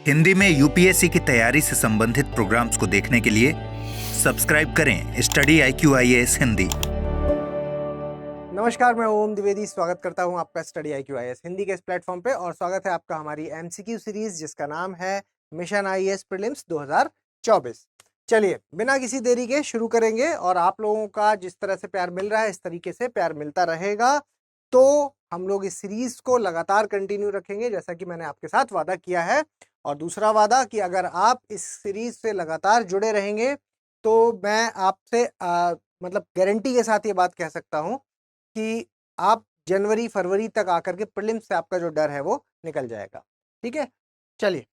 हिंदी में यूपीएससी की तैयारी से संबंधित प्रोग्राम्स को देखने के लिए सब्सक्राइब करें स्टडी IQIAS हिंदी। नमस्कार, मैं ओम द्विवेदी स्वागत करता हूं आपका स्टडी IQIAS हिंदी के इस प्लेटफॉर्म पे और स्वागत है आपका हमारी MCQ सीरीज जिसका नाम है मिशन IAS प्रीलिम्स 2024। चलिए बिना किसी देरी के शुरू करेंगे और आप लोगों का जिस तरह से प्यार मिल रहा है इस तरीके से प्यार मिलता रहेगा तो हम लोग इस सीरीज को लगातार कंटिन्यू रखेंगे जैसा कि मैंने आपके साथ वादा किया है। और दूसरा वादा कि अगर आप इस सीरीज से लगातार जुड़े रहेंगे तो मैं आपसे मतलब गारंटी के साथ ये बात कह सकता हूं कि आप जनवरी फरवरी तक आकर के प्रीलिम्स से आपका जो डर है वो निकल जाएगा। ठीक है, चलिए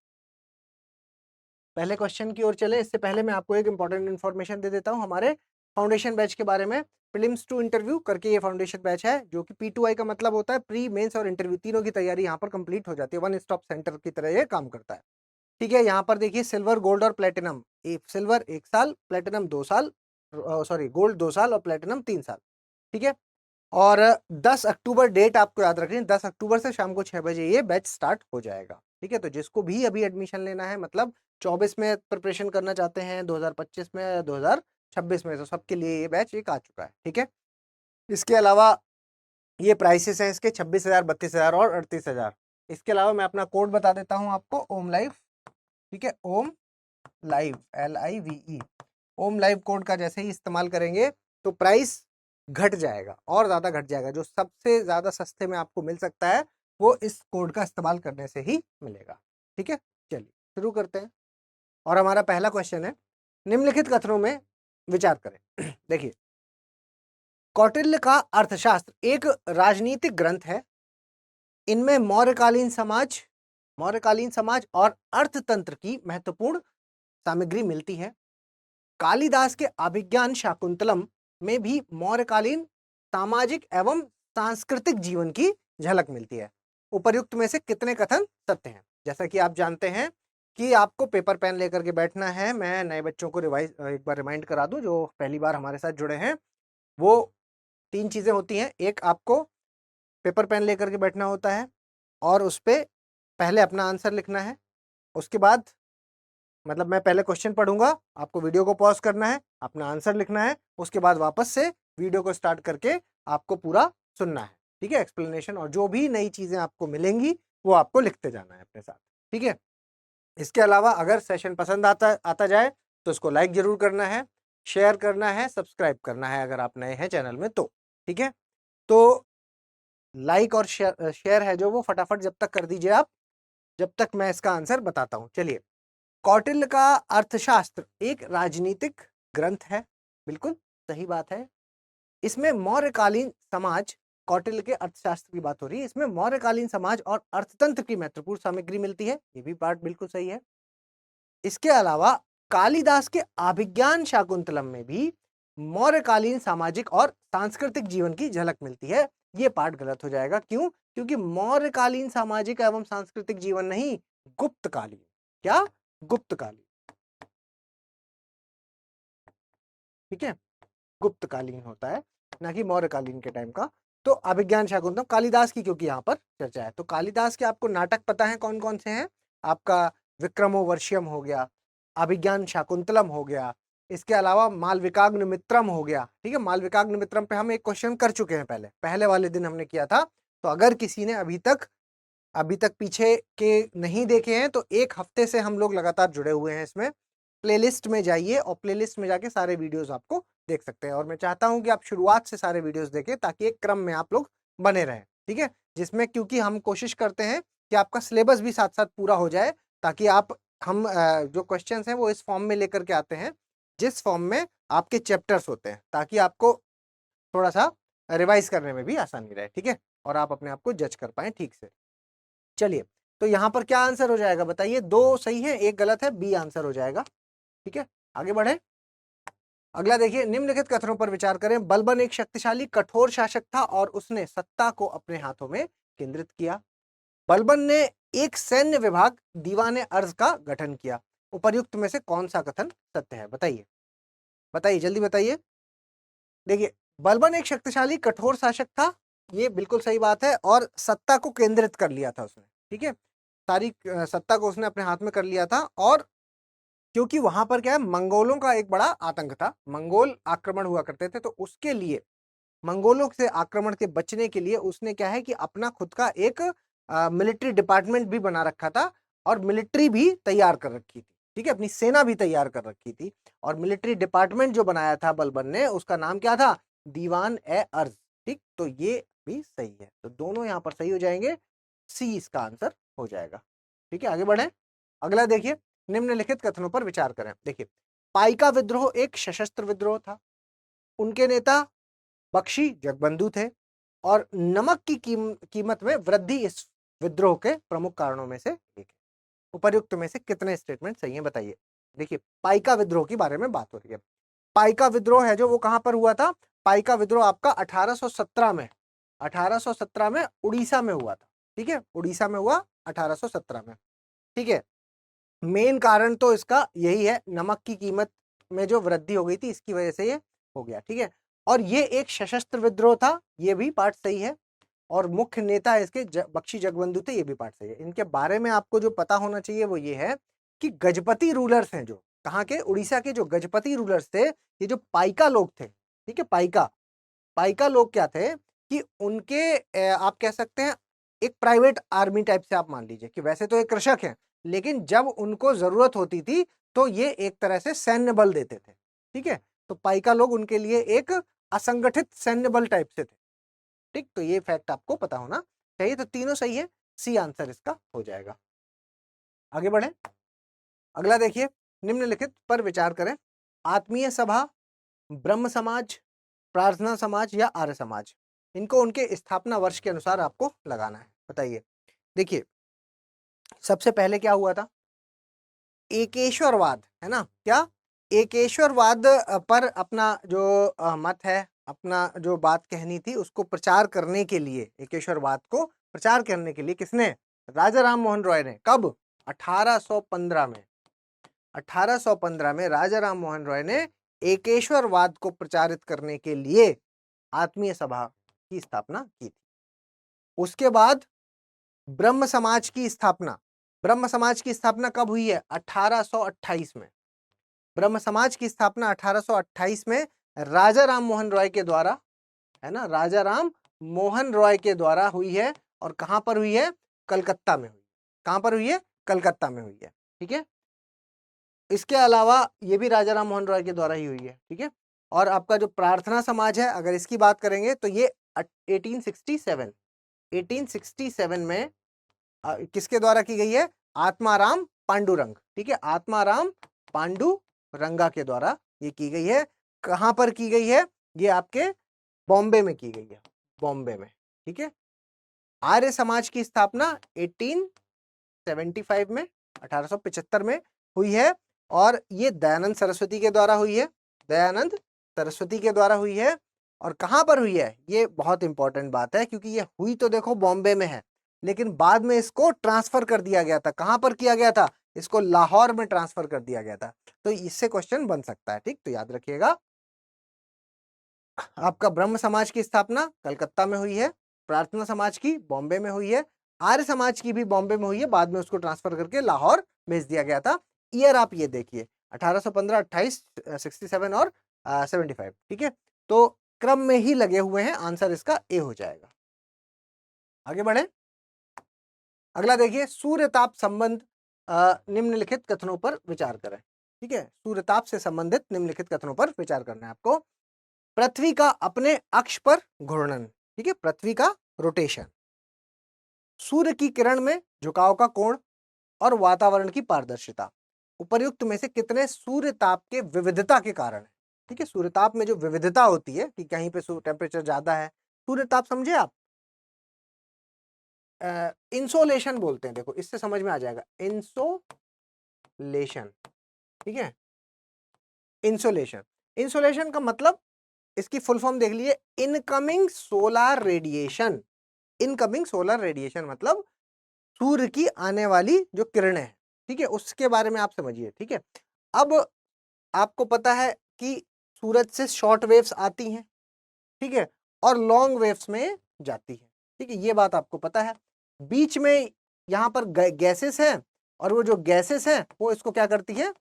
पहले क्वेश्चन की ओर चले। इससे पहले मैं आपको एक इंपॉर्टेंट इन्फॉर्मेशन दे देता हूं हमारे फाउंडेशन बैच के बारे में। प्रीलिम्स टू इंटरव्यू करके ये फाउंडेशन बैच है जो कि P2I का मतलब होता है प्री मेंस और इंटरव्यू तीनों की तैयारी यहाँ पर कंप्लीट हो जाती है। वन स्टॉप सेंटर की तरह ये काम करता है। ठीक है, यहाँ पर देखिए सिल्वर, गोल्ड और प्लेटिनम, सिल्वर 1 साल, प्लेटिनम 2 साल, सॉरी गोल्ड 2 साल और प्लेटिनम 3 साल। ठीक है, और 10 अक्टूबर डेट आपको याद रखनी है। 10 अक्टूबर से शाम को 6 बजे ये बैच स्टार्ट हो जाएगा। ठीक है, तो जिसको भी अभी एडमिशन लेना है, मतलब 24 में प्रिपरेशन करना चाहते हैं, 2025 में, 2026 में, तो सबके लिए ये बैच एक आ चुका है। ठीक है, इसके अलावा ये प्राइसेस हैं इसके 26,000, 32,000 और 38,000। इसके अलावा मैं अपना कोड बता देता हूँ आपको, ओम लाइव। ठीक है, ओम लाइव, LIVE, ओम लाइव कोड का जैसे ही इस्तेमाल करेंगे तो प्राइस घट जाएगा और ज्यादा घट जाएगा। जो सबसे ज्यादा सस्ते में आपको मिल सकता है वो इस कोड का इस्तेमाल करने से ही मिलेगा। ठीक है, चलिए शुरू करते हैं। और हमारा पहला क्वेश्चन है, निम्नलिखित कथनों में विचार करें। देखिए, कौटिल्य का अर्थशास्त्र एक राजनीतिक ग्रंथ है। इनमें मौर्यकालीन समाज और अर्थतंत्र की महत्वपूर्ण सामग्री मिलती है। कालिदास के अभिज्ञान शाकुंतलम में भी मौर्यकालीन सामाजिक एवं सांस्कृतिक जीवन की झलक मिलती है। उपर्युक्त में से कितने कथन सत्य हैं? जैसा कि आप जानते हैं कि आपको पेपर पेन लेकर के बैठना है। मैं नए बच्चों को एक बार रिमाइंड करा दूं जो पहली बार हमारे साथ जुड़े हैं। वो 3 चीजें होती हैं। एक, आपको पेपर पेन लेकर के बैठना होता है और उस पर पहले अपना आंसर लिखना है। उसके बाद मतलब मैं पहले क्वेश्चन पढ़ूंगा, आपको वीडियो को पॉज करना है, अपना आंसर लिखना है, उसके बाद वापस से वीडियो को स्टार्ट करके आपको पूरा सुनना है। ठीक है, एक्सप्लेनेशन और जो भी नई चीजें आपको मिलेंगी वो आपको लिखते जाना है अपने साथ। ठीक है, इसके अलावा अगर सेशन पसंद आता जाए तो इसको लाइक जरूर करना है, शेयर करना है, सब्सक्राइब करना है अगर आप नए हैं चैनल में तो। ठीक है, तो लाइक और शेयर है जो वो फटाफट जब तक कर दीजिए आप, जब तक मैं इसका आंसर बताता हूं। चलिए, कौटिल्य का अर्थशास्त्र एक राजनीतिक ग्रंथ है, बिल्कुल सही बात है। इसमें मौर्यकालीन समाज, कौटिल्य के अर्थशास्त्र की बात हो रही है, इसमें मौर्यकालीन समाज और अर्थतंत्र की महत्वपूर्ण सामग्री मिलती है, ये भी पार्ट बिल्कुल सही है। इसके अलावा कालिदास के अभिज्ञान शाकुंतलम में भी मौर्यकालीन सामाजिक और सांस्कृतिक जीवन की झलक मिलती है, ये पार्ट गलत हो जाएगा। क्यों? क्योंकि मौर्यकालीन सामाजिक एवं सांस्कृतिक जीवन नहीं, गुप्तकालीन। क्या? गुप्तकालीन। ठीक है, गुप्तकालीन होता है, ना कि मौर्यकालीन के टाइम का। तो अभिज्ञान शाकुंतलम कालिदास की क्योंकि यहाँ पर चर्चा है, तो कालिदास के आपको नाटक पता है कौन कौन से हैं? आपका विक्रमोर्वशीयम हो गया, अभिज्ञान शाकुंतलम हो गया, इसके अलावा मालविकाग्नि मित्रम हो गया। ठीक है, मालविकाग्नि मित्रम पे हम एक क्वेश्चन कर चुके हैं, पहले वाले दिन हमने किया था। तो अगर किसी ने अभी तक पीछे के नहीं देखे हैं तो 1 हफ्ते से हम लोग लगातार जुड़े हुए हैं इसमें। प्लेलिस्ट में जाइए और प्लेलिस्ट में जाके सारे वीडियोस आपको देख सकते हैं। और मैं चाहता हूं कि आप शुरुआत से सारे वीडियोस देखें ताकि एक क्रम में आप लोग बने रहें। ठीक है, जिसमें क्योंकि हम कोशिश करते हैं कि आपका सिलेबस भी साथ साथ पूरा हो जाए, ताकि हम जो क्वेश्चंस हैं वो इस फॉर्म में लेकर के आते हैं जिस फॉर्म में आपके चैप्टर्स होते हैं, ताकि आपको थोड़ा सा रिवाइज करने में भी आसानी रहे। ठीक है, और आप अपने आप को जज कर पाए ठीक से। चलिए, तो यहां पर क्या आंसर हो जाएगा बताइए? 2 सही है, 1 गलत है, बी आंसर हो जाएगा। ठीक है, आगे बढ़े। अगला देखिए, निम्नलिखित कथनों पर विचार करें। बलबन एक शक्तिशाली कठोर शासक था और उसने सत्ता को अपने हाथों में केंद्रित किया। बलबन ने एक सैन्य विभाग दीवाने अर्ज का गठन किया। उपर्युक्त में से कौन सा कथन सत्य है? बताइए बताइए, जल्दी बताइए। देखिए, बलबन एक शक्तिशाली कठोर शासक था, ये बिल्कुल सही बात है, और सत्ता को केंद्रित कर लिया था उसने। ठीक है, सारी सत्ता को उसने अपने हाथ में कर लिया था। और क्योंकि वहां पर क्या है, मंगोलों का एक बड़ा आतंक था, मंगोल आक्रमण हुआ करते थे, तो उसके लिए, मंगोलों से आक्रमण के बचने के लिए उसने क्या है कि अपना खुद का एक मिलिट्री डिपार्टमेंट भी बना रखा था और मिलिट्री भी तैयार कर रखी थी। ठीक है, अपनी सेना भी तैयार कर रखी थी। और मिलिट्री डिपार्टमेंट जो बनाया था बलबन ने, उसका नाम क्या था, दीवान ए अर्ज। ठीक, तो ये भी सही है, तो दोनों यहां पर सही हो जाएंगे, सी इसका आंसर हो जाएगा। ठीक है, आगे बढ़े। अगला देखिए, निम्नलिखित कथनों पर विचार करें। देखिए, पाइका विद्रोह एक सशस्त्र विद्रोह था, उनके नेता बख्शी जगबंधु थे, और नमक की कीमत में वृद्धि इस विद्रोह के प्रमुख कारणों में से एक है। उपर्युक्त में से कितने स्टेटमेंट सही हैं, बताइए। देखिए, पाइका विद्रोह के बारे में बात हो रही है। पाइका विद्रोह है जो, वो कहां पर हुआ था, पाइका विद्रोह आपका 1817 में, 1817 में उड़ीसा में हुआ था। ठीक है, उड़ीसा में हुआ 1817 में। ठीक है, मेन कारण तो इसका यही है, नमक की कीमत में जो वृद्धि हो गई थी, इसकी वजह से ये हो गया। ठीक है, और ये एक सशस्त्र विद्रोह था, ये भी पार्ट सही है। और मुख्य नेता इसके बख्शी जगबंधु थे, ये भी पार्ट सही है। इनके बारे में आपको जो पता होना चाहिए वो ये है कि गजपति रूलर्स हैं, जो कहाँ के, उड़ीसा के जो गजपति रूलर्स थे, ये जो पाइका लोग थे। ठीक है, पाइका, पाइका लोग क्या थे कि उनके आप कह सकते हैं एक प्राइवेट आर्मी टाइप से आप मान लीजिए, कि वैसे तो एक कृषक हैं, लेकिन जब उनको जरूरत होती थी तो ये एक तरह से सैन्य बल देते थे। ठीक है, तो पाइका लोग उनके लिए एक असंगठित सैन्य बल टाइप से थे। ठीक, तो ये फैक्ट आपको पता होना चाहिए। तो तीनों सही है, सी आंसर इसका हो जाएगा। आगे बढ़े। अगला देखिए, निम्नलिखित पर विचार करें। आत्मीय सभा, ब्रह्म समाज, प्रार्थना समाज या आर्य समाज, इनको उनके स्थापना वर्ष के अनुसार आपको लगाना है, बताइए। देखिए, सबसे पहले क्या हुआ था, एकेश्वरवाद, है ना, क्या, एकेश्वरवाद पर अपना जो मत है, अपना जो बात कहनी थी, उसको प्रचार करने के लिए, एकेश्वरवाद को प्रचार करने के लिए किसने, राजा राम मोहन रॉय ने। कब, 1815 में, 1815 में राजा राम मोहन रॉय ने एकेश्वरवाद को प्रचारित करने के लिए आत्मीय सभा की स्थापना की थी। उसके बाद ब्रह्म समाज की स्थापना, ब्रह्म समाज की स्थापना कब हुई है, 1828 में। ब्रह्म समाज की स्थापना 1828 में राजा राम मोहन रॉय के द्वारा, है ना, राजा राम मोहन रॉय के द्वारा हुई है। और कहां पर हुई है, कलकत्ता में हुई। कहां पर हुई है, कलकत्ता में हुई है। ठीक है, इसके अलावा ये भी राजा राम मोहन रॉय के द्वारा ही हुई है। ठीक है, और आपका जो प्रार्थना समाज है, अगर इसकी बात करेंगे तो ये 1867 में किसके द्वारा की गई है, आत्माराम पांडुरंग। ठीक है, आत्माराम पांडुरंगा के द्वारा ये की गई है। कहां पर की गई है, ये आपके बॉम्बे में की गई है, बॉम्बे में। ठीक है, आर्य समाज की स्थापना 1875 में, 1875 में हुई है। और ये दयानंद सरस्वती के द्वारा हुई है, दयानंद सरस्वती के द्वारा हुई है। और कहां पर हुई है, ये बहुत इंपॉर्टेंट बात है, क्योंकि ये हुई तो देखो बॉम्बे में है, लेकिन बाद में इसको ट्रांसफर कर दिया गया था। कहां पर किया गया था, इसको लाहौर में ट्रांसफर कर दिया गया था। तो इससे क्वेश्चन बन सकता है। ठीक, तो याद रखिएगा, आपका ब्रह्म समाज की स्थापना कलकत्ता में हुई है, प्रार्थना समाज की बॉम्बे में हुई है, आर्य समाज की भी बॉम्बे में हुई है, बाद में उसको ट्रांसफर करके लाहौर भेज दिया गया था। ईयर आप ये देखिए, 1815, 28, 67 और 75। ठीक है, तो क्रम में ही लगे हुए हैं, आंसर इसका ए हो जाएगा। आगे बढ़े। अगला देखिए, सूर्यताप संबंध, निम्नलिखित कथनों पर विचार करें। ठीक है, सूर्यताप से संबंधित निम्नलिखित कथनों पर विचार करना है आपको। पृथ्वी का अपने अक्ष पर घूर्णन, ठीक है, पृथ्वी का रोटेशन, सूर्य की किरण में झुकाव का कोण, और वातावरण की पारदर्शिता, उपर्युक्त में से कितने सूर्यताप के विविधता के कारण है। ठीक है, सूर्यताप में जो विविधता होती है कि कहीं पे टेम्परेचर ज्यादा है, सूर्यताप समझे आप, इंसोलेशन बोलते हैं, देखो इससे समझ में आ जाएगा, इंसोलेशन। ठीक है, इंसोलेशन, इंसोलेशन का मतलब, इसकी फुल फॉर्म देख लीजिए, incoming solar radiation. Incoming solar radiation मतलब सूर्य की आने वाली जो किरणें हैं, ठीक है, उसके बारे में आप समझिए। ठीक है, अब आपको पता है कि सूरज से शॉर्ट वेव्स आती हैं, ठीक है, और लॉन्ग वेव्स में जाती है। ठीक है, ये बात आपको पता है। बीच में यहाँ पर गैसेस हैं, और वो जो गैसेस हैं वो इसको क्या करती है,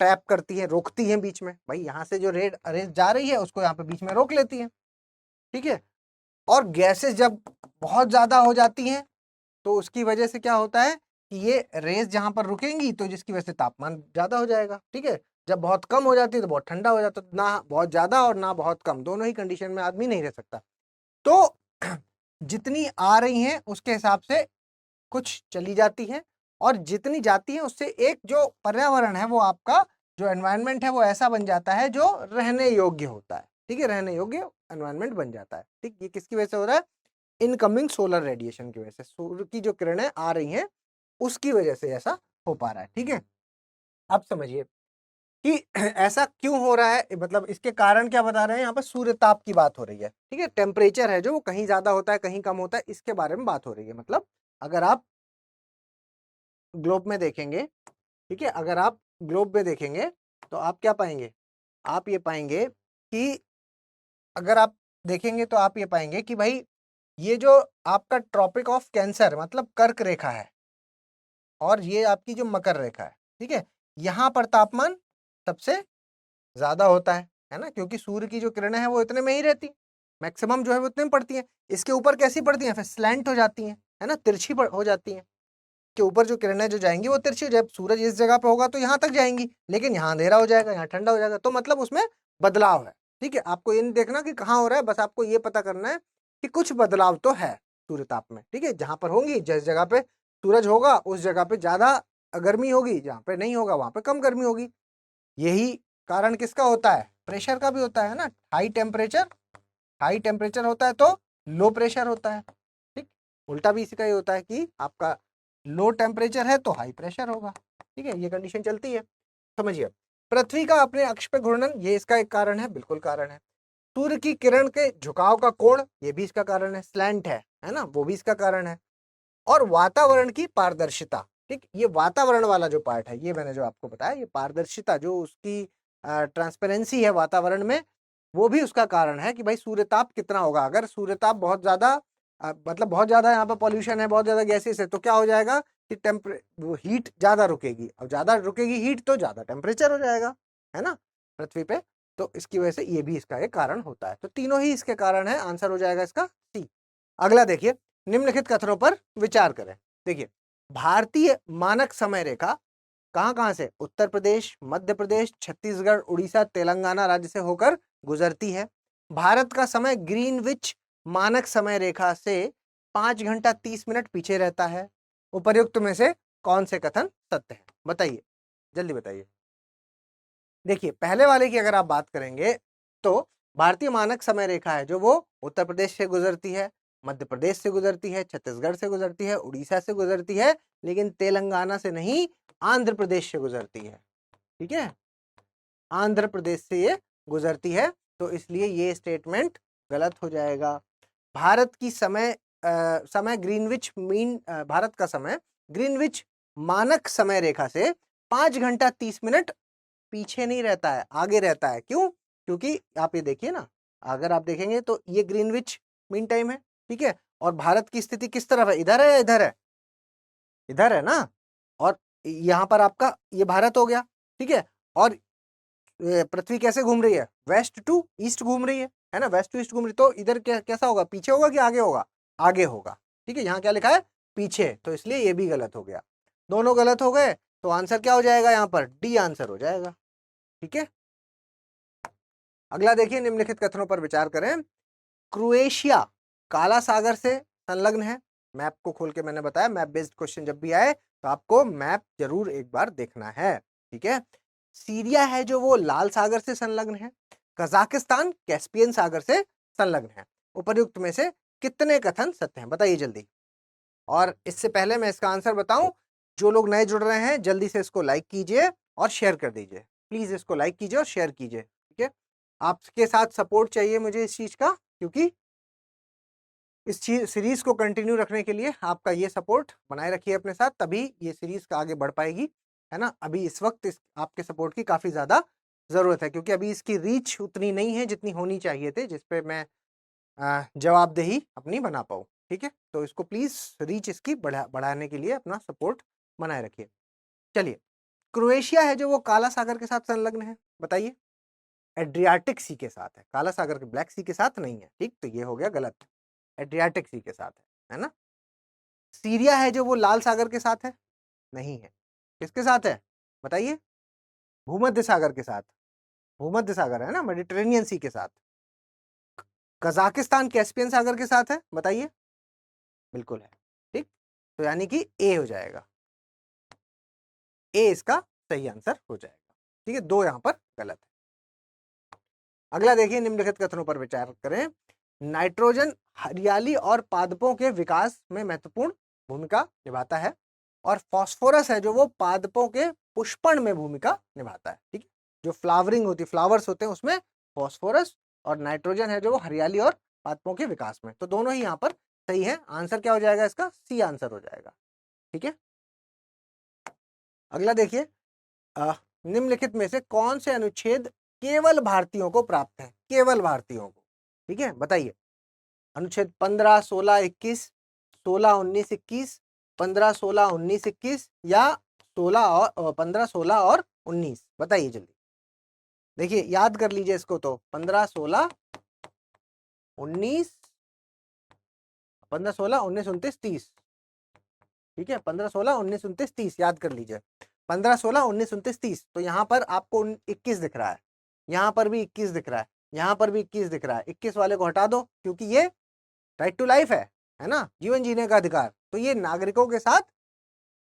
ट्रैप करती है, रोकती है बीच में। भाई यहाँ से जो रेस जा रही है उसको यहाँ पे बीच में रोक लेती है, ठीक है। और गैसेस जब बहुत ज्यादा हो जाती हैं तो उसकी वजह से क्या होता है कि ये रेस जहां पर रुकेंगी तो जिसकी वजह से तापमान ज्यादा हो जाएगा, ठीक है। जब बहुत कम हो जाती है तो बहुत ठंडा हो जाता है, ना बहुत ज्यादा और ना बहुत कम, दोनों ही कंडीशन में आदमी नहीं रह सकता। तो जितनी आ रही हैं उसके हिसाब से कुछ चली जाती हैं, और जितनी जाती है उससे एक जो पर्यावरण है वो आपका जो एनवायरनमेंट है वो ऐसा बन जाता है जो रहने योग्य होता है, ठीक है, रहने योग्य एनवायरनमेंट बन जाता है, ठीक। ये किसकी वजह से हो रहा है, इनकमिंग सोलर रेडिएशन की वजह से, सूर्य की जो किरणें आ रही हैं उसकी वजह से ऐसा हो पा रहा है, ठीक है। अब समझिए कि ऐसा क्यों हो रहा है, मतलब इसके कारण क्या बता रहे हैं, यहाँ पर सूर्य ताप की बात हो रही है, ठीक है। टेम्परेचर है जो वो कहीं ज्यादा होता है कहीं कम होता है, इसके बारे में बात हो रही है। मतलब अगर आप ग्लोब में देखेंगे, ठीक है, अगर आप ग्लोब में देखेंगे तो आप क्या पाएंगे, आप ये पाएंगे कि अगर आप देखेंगे तो आप ये पाएंगे कि भाई ये जो आपका ट्रॉपिक ऑफ कैंसर मतलब कर्क रेखा है, और ये आपकी जो मकर रेखा है, ठीक है, यहाँ पर तापमान सबसे ज्यादा होता है ना, क्योंकि सूर्य की जो किरणें हैं वो इतने में ही रहती, मैक्सिमम जो है वो इतने में पड़ती हैं। इसके ऊपर कैसी पड़ती हैं, फिर स्लैंट हो जाती हैं, है ना, तिरछी हो जाती हैं। के ऊपर जो किरणें जो जाएंगी वो तिरछी, जब सूरज इस जगह पे होगा तो यहाँ तक जाएंगी, लेकिन यहाँ अंधेरा हो जाएगा, यहाँ ठंडा हो जाएगा, तो मतलब उसमें बदलाव है, ठीक है। आपको ये नहीं देखना कि कहाँ हो रहा है, बस आपको ये पता करना है कि कुछ बदलाव तो है सूर्य ताप में, ठीक है। जहां पर होंगी, जिस जगह पे सूरज होगा उस जगह पे ज्यादा गर्मी होगी, जहाँ पे नहीं होगा वहां पे कम गर्मी होगी। यही कारण किसका होता है, प्रेशर का भी होता है ना। हाई टेम्परेचर होता है तो लो प्रेशर होता है, ठीक। उल्टा भी इसका ही होता है कि आपका लो टेम्परेचर है तो हाई प्रेशर होगा, ठीक है। ये कंडीशन चलती है। समझिए, पृथ्वी का अपने अक्ष पे घूर्णन, ये इसका एक कारण है, बिल्कुल कारण है। सूर्य की किरण के झुकाव का कोण, ये भी इसका कारण है, स्लैंट है ना, वो भी इसका कारण है। और वातावरण की पारदर्शिता, ठीक, ये वातावरण वाला जो पार्ट है, ये मैंने जो आपको बताया, ये पारदर्शिता जो उसकी ट्रांसपेरेंसी है वातावरण में, वो भी उसका कारण है कि भाई सूर्यताप कितना होगा। अगर सूर्यताप बहुत ज्यादा मतलब बहुत ज्यादा यहाँ पर पॉल्यूशन है, बहुत ज्यादा गैसेस है, तो क्या हो जाएगा कि वो हीट ज्यादा रुकेगी, और ज्यादा रुकेगी हीट तो ज्यादा टेम्परेचर हो जाएगा, है ना, पृथ्वी पे। तो इसकी वजह से ये भी इसका एक कारण होता है। तो तीनों ही इसके कारण है, आंसर हो जाएगा इसका सी। अगला देखिए, निम्नलिखित कथनों पर विचार करें। देखिए, भारतीय मानक समय रेखा कहां कहां से, उत्तर प्रदेश, मध्य प्रदेश, छत्तीसगढ़, उड़ीसा, तेलंगाना राज्य से होकर गुजरती है। भारत का समय ग्रीनविच मानक समय रेखा से 5 घंटा 30 मिनट पीछे रहता है। उपर्युक्त में से कौन से कथन सत्य है, बताइए, जल्दी बताइए। देखिए, पहले वाले की अगर आप बात करेंगे तो भारतीय मानक समय रेखा है जो वो उत्तर प्रदेश से गुजरती है, मध्य प्रदेश से गुजरती है, छत्तीसगढ़ से गुजरती है, उड़ीसा से गुजरती है, लेकिन तेलंगाना से नहीं, आंध्र प्रदेश से गुजरती है, ठीक है, आंध्र प्रदेश से ये गुजरती है। तो इसलिए ये स्टेटमेंट गलत हो जाएगा। भारत की समय ग्रीनविच भारत का समय ग्रीनविच मानक समय रेखा से 5 घंटा 30 मिनट पीछे नहीं रहता है, आगे रहता है। क्यों? क्योंकि आप ये देखिए ना, अगर आप देखेंगे तो ये ग्रीनविच मीन टाइम है, ठीक है, और भारत की स्थिति किस तरफ है, इधर है या इधर है, इधर है ना, और यहाँ पर आपका ये भारत हो गया, ठीक है। और पृथ्वी कैसे घूम रही है, वेस्ट टू ईस्ट घूम रही है ना, वेस्ट टू ईस्ट घूम रही, तो इधर कैसा होगा, पीछे होगा कि आगे होगा, आगे होगा, ठीक है। यहाँ क्या लिखा है, पीछे, तो इसलिए ये भी गलत हो गया। दोनों गलत हो गए तो आंसर क्या हो जाएगा, यहाँ पर डी आंसर हो जाएगा, ठीक है। अगला देखिए, निम्नलिखित कथनों पर विचार करें। क्रोएशिया काला सागर से संलग्न है। मैप को खोल के मैंने बताया, मैप बेस्ड क्वेश्चन जब भी आए तो आपको मैप जरूर एक बार देखना है, ठीक है। सीरिया है जो वो लाल सागर से संलग्न है। कजाकिस्तान कैस्पियन सागर से संलग्न है। उपर्युक्त में से कितने कथन सत्य हैं, बताइए जल्दी। और इससे पहले मैं इसका आंसर बताऊं, जो लोग नए जुड़ रहे हैं जल्दी से इसको लाइक कीजिए और शेयर कर दीजिए, प्लीज इसको लाइक कीजिए और शेयर कीजिए, ठीक है। आपके साथ सपोर्ट चाहिए मुझे इस चीज का, क्योंकि इस सीरीज को कंटिन्यू रखने के लिए आपका ये सपोर्ट बनाए रखिए अपने साथ, तभी ये सीरीज का आगे बढ़ पाएगी, है ना। अभी इस वक्त आपके सपोर्ट की काफी ज्यादा जरूरत है, क्योंकि अभी इसकी रीच उतनी नहीं है जितनी होनी चाहिए थे, जिसपे मैं जवाबदेही अपनी बना पाऊँ, ठीक है, तो इसको प्लीज रीच इसकी बढ़ाने के लिए अपना सपोर्ट बनाए रखिए। चलिए, क्रोएशिया है जो वो काला सागर के साथ संलग्न है, बताइए। एड्रियाटिक सी के साथ है, काला सागर के ब्लैक सी के साथ नहीं है, ठीक, तो ये हो गया गलत, एड्रियाटिक सी के साथ है ना। सीरिया है जो वो लाल सागर के साथ है, नहीं है, किसके साथ है बताइए, भूमध्य सागर के साथ, भूमध्य सागर है ना, मेडिटेरेनियन सी के साथ। कजाकिस्तान कैस्पियन सागर के साथ है, बताइए, बिल्कुल है, ठीक, तो यानी कि ए हो जाएगा, ए इसका सही आंसर हो जाएगा, ठीक है, दो यहां पर गलत है। अगला देखिए, निम्नलिखित कथनों पर विचार करें। नाइट्रोजन हरियाली और पादपों के विकास में महत्वपूर्ण भूमिका निभाता है, और फास्फोरस है जो वो पादपों के पुष्पण में भूमिका निभाता है, ठीक है, जो फ्लावरिंग होती है, फ्लावर्स होते हैं, उसमें फास्फोरस, और नाइट्रोजन है जो वो हरियाली और पादपों के विकास में, तो दोनों ही यहाँ पर सही है, आंसर क्या हो जाएगा इसका, सी आंसर हो जाएगा, ठीक है। अगला देखिए, निम्नलिखित में से कौन से अनुच्छेद केवल भारतीयों को प्राप्त है, केवल भारतीयों को, ठीक है, बताइए। अनुच्छेद 15, 16, 21, 16, 19, 21, 15, 16, 19, 21 या 15, 16 और 19, बताइए जल्दी। देखिए याद कर लीजिए इसको, तो 15, 16, 19, 15, 16, 19, 29, 30, ठीक है, 15, 16, 19, 29, 30 याद कर लीजिए। 15, 16, 19, 29, 30, तो यहाँ पर आपको 21 दिख रहा है, यहाँ पर भी 21 दिख रहा है, यहाँ पर भी 21 दिख रहा है, 21 वाले को हटा दो, क्योंकि ये राइट टू लाइफ है ना, जीवन जीने का अधिकार, तो ये नागरिकों के साथ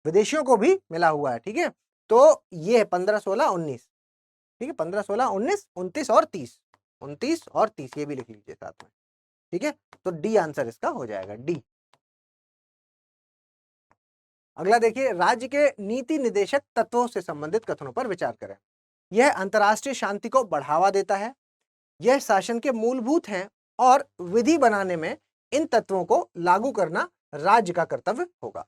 विदेशियों को भी मिला हुआ है, ठीक है, तो ये 15, 16, 19, ठीक है, 15, 16, 19, 29 और 30, 29 और 30 ये भी लिख लीजिए साथ में, ठीक है, तो डी आंसर इसका हो जाएगा, डी। अगला देखिए, राज्य के नीति निदेशक तत्वों से संबंधित कथनों पर विचार करें। यह अंतर्राष्ट्रीय शांति को बढ़ावा देता है, यह शासन के मूलभूत हैं, और विधि बनाने में इन तत्वों को लागू करना राज्य का कर्तव्य होगा।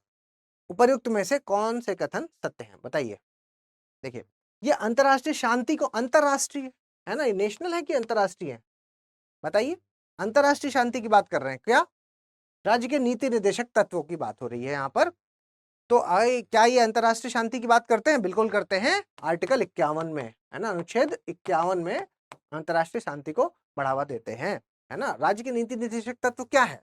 उपर्युक्त में से कौन से कथन सत्य हैं, बताइए। देखिए, ये अंतर्राष्ट्रीय शांति को, अंतर्राष्ट्रीय है ना, ये नेशनल है कि अंतर्राष्ट्रीय है, बताइए। अंतर्राष्ट्रीय शांति की बात कर रहे हैं क्या, राज्य के नीति निर्देशक तत्वों की बात हो रही है यहाँ पर, तो क्या ये अंतर्राष्ट्रीय शांति की बात करते हैं, बिल्कुल करते हैं, आर्टिकल 51 में, है ना, अनुच्छेद 51 में अंतर्राष्ट्रीय शांति को बढ़ावा देते हैं, है ना। राज्य के नीति निर्देशक तत्व क्या है,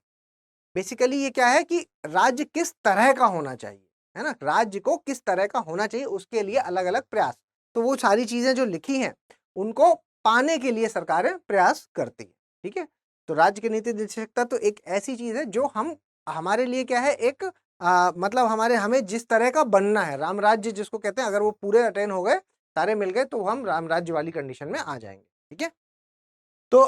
बेसिकली ये क्या है कि राज्य किस तरह का होना चाहिए, है ना, राज्य को किस तरह का होना चाहिए, उसके लिए अलग अलग प्रयास, तो वो सारी चीजें जो लिखी हैं उनको पाने के लिए सरकारें प्रयास करती है, ठीक है। तो राज्य के नीति निर्देशक तत्व एक ऐसी चीज है जो हम, हमारे लिए क्या है, एक मतलब हमें जिस तरह का बनना है, राम राज्य जिसको कहते हैं, अगर वो पूरे अटेन हो गए, सारे मिल गए, तो हम राम राज्य वाली कंडीशन में आ जाएंगे, ठीक है। तो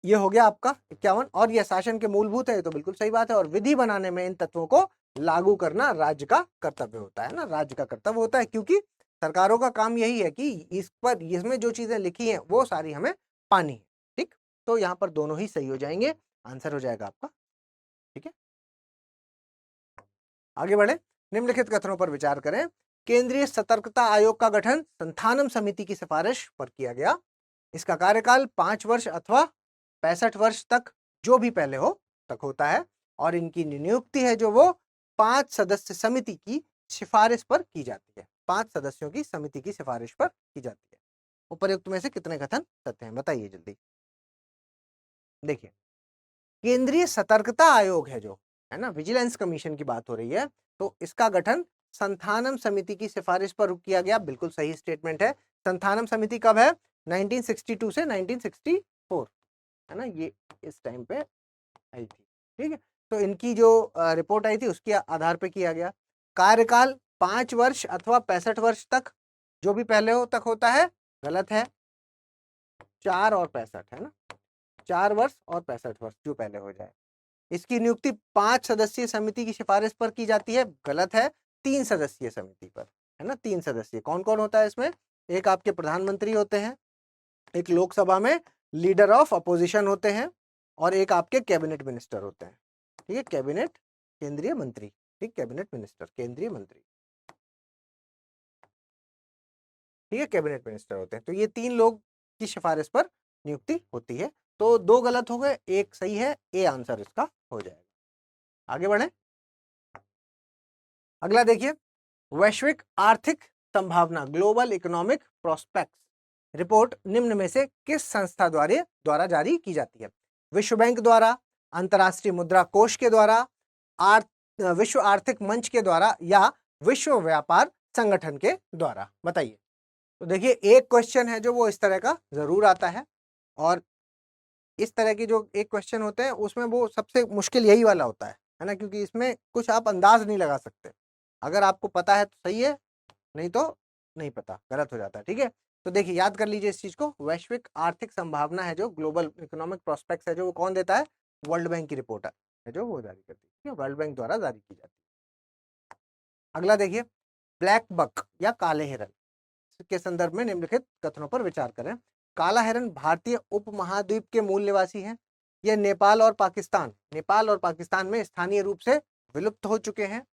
ये हो गया आपका 51, और यह शासन के मूलभूत है, तो बिल्कुल सही बात है, और विधि बनाने में इन तत्वों को लागू करना राज्य का कर्तव्य होता है ना, राज्य का कर्तव्य होता है, क्योंकि सरकारों का काम यही है कि इस पर, इसमें जो चीजें लिखी हैं वो सारी हमें पानी है, ठीक, तो यहाँ पर दोनों ही सही हो जाएंगे, आंसर हो जाएगा आपका, ठीक है। आगे बढ़े, निम्नलिखित कथनों पर विचार करें। केंद्रीय सतर्कता आयोग का गठन संथानम समिति की सिफारिश पर किया गया, इसका कार्यकाल 5 वर्ष अथवा 65 वर्ष तक, जो भी पहले हो, तक होता है, और इनकी नियुक्ति है जो वो 5 सदस्य समिति की सिफारिश पर की जाती है, 5 सदस्यों की समिति की सिफारिश पर की जाती है। उपर्युक्त में से कितने कथन सत्य हैं, बताइए जल्दी। देखिए, केंद्रीय सतर्कता आयोग है जो, है ना, विजिलेंस कमीशन की बात हो रही है, तो इसका गठन संथानम समिति की सिफारिश पर किया गया, बिल्कुल सही स्टेटमेंट है। संथानम समिति कब है, 1962 से 1964, है ना, ये इस टाइम पे आई थी, ठीक है, तो इनकी जो रिपोर्ट आई थी उसके आधार पे किया गया। कार्यकाल 5 वर्ष अथवा 65 वर्ष तक, जो भी पहले हो तक होता है, गलत है, 4 और 65, है ना, 4 वर्ष और 65 वर्ष जो पहले हो जाए। इसकी नियुक्ति 5 सदस्यीय समिति की सिफारिश पर की जाती है, गलत है, 3 सदस्यीय समिति पर, है ना, 3 सदस्यीय। कौन कौन होता है इसमें, एक आपके प्रधानमंत्री होते हैं, एक लोकसभा में लीडर ऑफ अपोजिशन होते हैं, और एक आपके कैबिनेट मिनिस्टर होते हैं, ठीक है, कैबिनेट, केंद्रीय मंत्री, ठीक, कैबिनेट मिनिस्टर, केंद्रीय मंत्री, ठीक है, कैबिनेट मिनिस्टर होते हैं, तो ये 3 लोग की सिफारिश पर नियुक्ति होती है, तो 2 गलत हो गए, 1 सही है, ए आंसर इसका हो जाएगा। आगे बढ़े, अगला देखिए, वैश्विक आर्थिक संभावना ग्लोबल इकोनॉमिक प्रोस्पेक्ट्स रिपोर्ट निम्न में से किस संस्था द्वारा जारी की जाती है? विश्व बैंक द्वारा, अंतर्राष्ट्रीय मुद्रा कोष के द्वारा, विश्व आर्थिक मंच के द्वारा या विश्व व्यापार संगठन के द्वारा? बताइए। तो देखिए, एक क्वेश्चन है जो वो इस तरह का जरूर आता है, और इस तरह के जो एक क्वेश्चन होते हैं उसमें वो सबसे मुश्किल यही वाला होता है ना, क्योंकि इसमें कुछ आप अंदाज नहीं लगा सकते। अगर आपको पता है तो सही है, नहीं तो नहीं पता, गलत हो जाता है। ठीक है, तो देखिए याद कर लीजिए इस चीज को, वैश्विक आर्थिक संभावना है जो ग्लोबल इकोनॉमिक प्रोस्पेक्ट्स है जो वो कौन देता है? वर्ल्ड बैंक की रिपोर्ट है जो वो जारी करती है। ठीक है, वर्ल्ड बैंक द्वारा जारी की जाती है। अगला देखिए, ब्लैक बक या काले हिरन के संदर्भ में निम्नलिखित कथनों पर विचार करें। काला हिरन भारतीय उपमहाद्वीप के मूल निवासी हैं। यह नेपाल और पाकिस्तान में स्थानीय रूप से विलुप्त हो चुके हैं।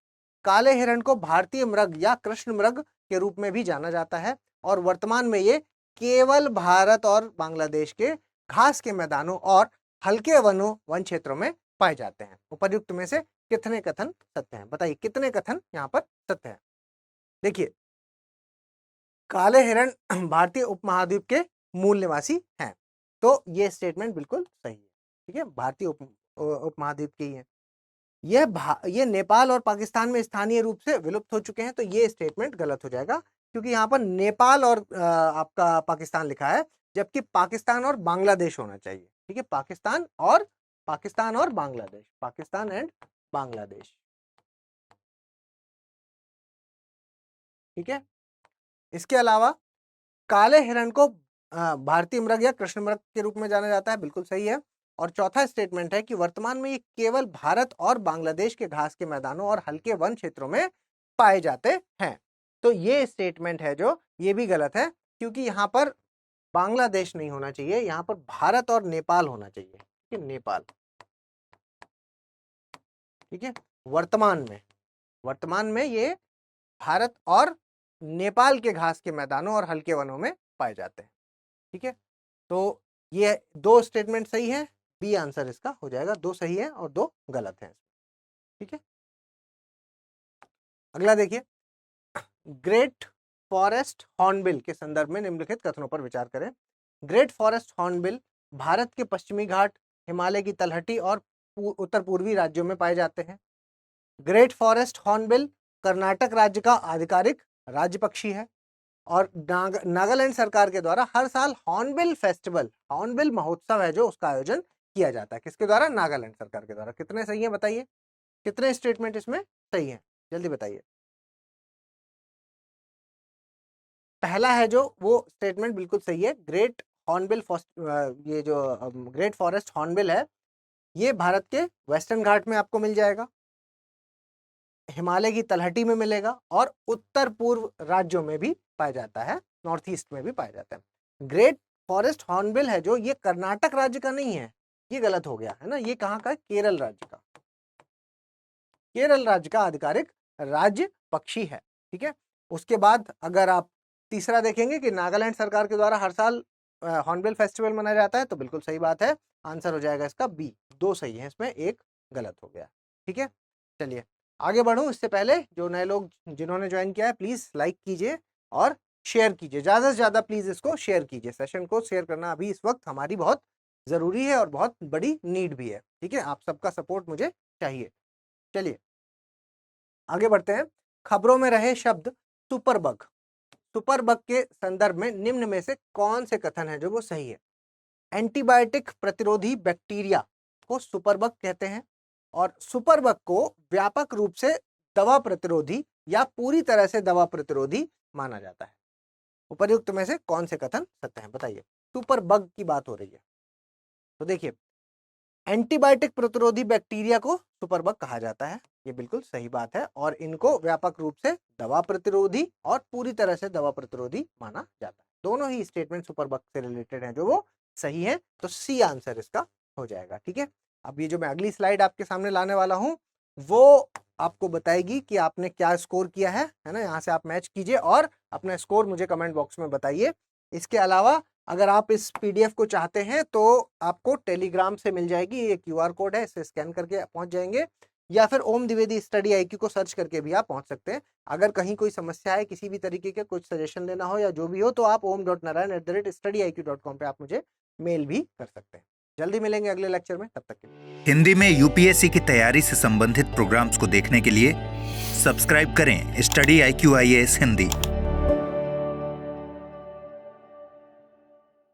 काले हिरण को भारतीय मृग या कृष्ण मृग के रूप में भी जाना जाता है, और वर्तमान में ये केवल भारत और बांग्लादेश के घास के मैदानों और हल्के वन क्षेत्रों में पाए जाते हैं। उपर्युक्त में से कितने कथन सत्य हैं? बताइए, कितने कथन यहाँ पर सत्य हैं? देखिए, काले हिरण भारतीय उपमहाद्वीप के मूल निवासी हैं, तो ये स्टेटमेंट बिल्कुल सही है। ठीक है, भारतीय उपमहाद्वीप के ही है। ये नेपाल और पाकिस्तान में स्थानीय रूप से विलुप्त हो चुके हैं, तो ये स्टेटमेंट गलत हो जाएगा, क्योंकि यहाँ पर नेपाल और आपका पाकिस्तान लिखा है, जबकि पाकिस्तान और बांग्लादेश होना चाहिए। ठीक है, पाकिस्तान और बांग्लादेश, पाकिस्तान एंड बांग्लादेश। ठीक है, इसके अलावा काले हिरण को भारतीय मृग या कृष्ण मृग के रूप में जाना जाता है, बिल्कुल सही है। और चौथा स्टेटमेंट है कि वर्तमान में ये केवल भारत और बांग्लादेश के घास के मैदानों और हल्के वन क्षेत्रों में पाए जाते हैं, तो ये स्टेटमेंट है जो ये भी गलत है, क्योंकि यहाँ पर बांग्लादेश नहीं होना चाहिए, यहाँ पर भारत और नेपाल होना चाहिए। ठीक है, नेपाल। ठीक है, वर्तमान में ये भारत और नेपाल के घास के मैदानों और हल्के वनों में पाए जाते हैं। ठीक है, तो ये 2 स्टेटमेंट सही है, बी आंसर इसका हो जाएगा। 2 सही है और 2 गलत है। ठीक है, अगला देखिए, ग्रेट फॉरेस्ट हॉर्नबिल के संदर्भ में निम्नलिखित कथनों पर विचार करें। ग्रेट फॉरेस्ट हॉर्नबिल भारत के पश्चिमी घाट, हिमालय की तलहटी और उत्तर पूर्वी राज्यों में पाए जाते हैं। ग्रेट फॉरेस्ट हॉर्नबिल कर्नाटक राज्य का आधिकारिक राज्य पक्षी है, और नागालैंड सरकार के द्वारा हर साल हॉर्नबिल महोत्सव है जो उसका आयोजन किया जाता है। किसके द्वारा? नागालैंड सरकार के द्वारा। कितने सही है बताइए, कितने स्टेटमेंट इसमें सही है? जल्दी बताइए। पहला है जो वो स्टेटमेंट बिल्कुल सही है, ग्रेट हॉर्नबिल ये जो ग्रेट फॉरेस्ट हॉर्नबिल है, ये भारत के वेस्टर्न घाट में आपको मिल जाएगा, हिमालय की तलहटी में मिलेगा, और उत्तर पूर्व राज्यों में भी पाया जाता है, नॉर्थ ईस्ट में भी पाया जाता है। ग्रेट फॉरेस्ट हॉर्नबिल है जो ये कर्नाटक राज्य का नहीं है, ये गलत हो गया है ना, ये कहाँ का? केरल राज्य का, केरल राज्य का आधिकारिक राज्य पक्षी है। ठीक है, उसके बाद अगर आप तीसरा देखेंगे कि नागालैंड सरकार के द्वारा हर साल हॉर्नबिल फेस्टिवल मनाया जाता है, तो बिल्कुल सही बात है, आंसर हो जाएगा इसका बी। 2 सही है, इसमें 1 गलत हो गया। ठीक है, चलिए आगे बढ़ूं इससे पहले जो नए लोग जिन्होंने ज्वाइन किया है, प्लीज लाइक कीजिए और शेयर कीजिए, ज्यादा से ज्यादा प्लीज इसको शेयर कीजिए। सेशन को शेयर करना अभी इस वक्त हमारी बहुत जरूरी है और बहुत बड़ी नीड भी है। ठीक है, आप सबका सपोर्ट मुझे चाहिए। चलिए आगे बढ़ते हैं। खबरों में रहे शब्द सुपरबग के संदर्भ में निम्न में से कौन से कथन है जो वो सही है? एंटीबायोटिक प्रतिरोधी बैक्टीरिया को सुपरबग कहते हैं, और सुपरबग को व्यापक रूप से दवा प्रतिरोधी या पूरी तरह से दवा प्रतिरोधी माना जाता है। उपर्युक्त में से कौन से कथन सत्य हैं? बताइए, सुपरबग की बात हो रही है, तो देखिए एंटीबायोटिक प्रतिरोधी बैक्टीरिया को सुपरबग कहा जाता है, ये बिल्कुल सही बात है, और इनको व्यापक रूप से दवा प्रतिरोधी और पूरी तरह से दवा प्रतिरोधी माना जाता है। दोनों ही स्टेटमेंट सुपरबग से रिलेटेड हैं जो वो सही है, तो सी आंसर इसका हो जाएगा। ठीक है, अब ये जो मैं अगली स्लाइड आपके सामने लाने वाला हूं वो आपको बताएगी कि आपने क्या स्कोर किया है ना, यहाँ से आप मैच कीजिए और अपना स्कोर मुझे कमेंट बॉक्स में बताइए। इसके अलावा अगर आप इस पीडीएफ को चाहते हैं तो आपको टेलीग्राम से मिल जाएगी, ये क्यूआर कोड है, इसे स्कैन करके पहुंच जाएंगे, या फिर ओम द्विवेदी स्टडी आईक्यू को सर्च करके भी आप पहुंच सकते हैं। अगर कहीं कोई समस्या है, किसी भी तरीके के कुछ सजेशन लेना हो या जो भी हो, तो आप om.narayan@studyIQ.com पे आप मुझे मेल भी कर सकते हैं। जल्दी मिलेंगे अगले लेक्चर में, तब तक के लिए। हिंदी में यूपीएससी की तैयारी से संबंधित प्रोग्राम्स को देखने के लिए सब्सक्राइब करें स्टडी IQ IAS हिंदी।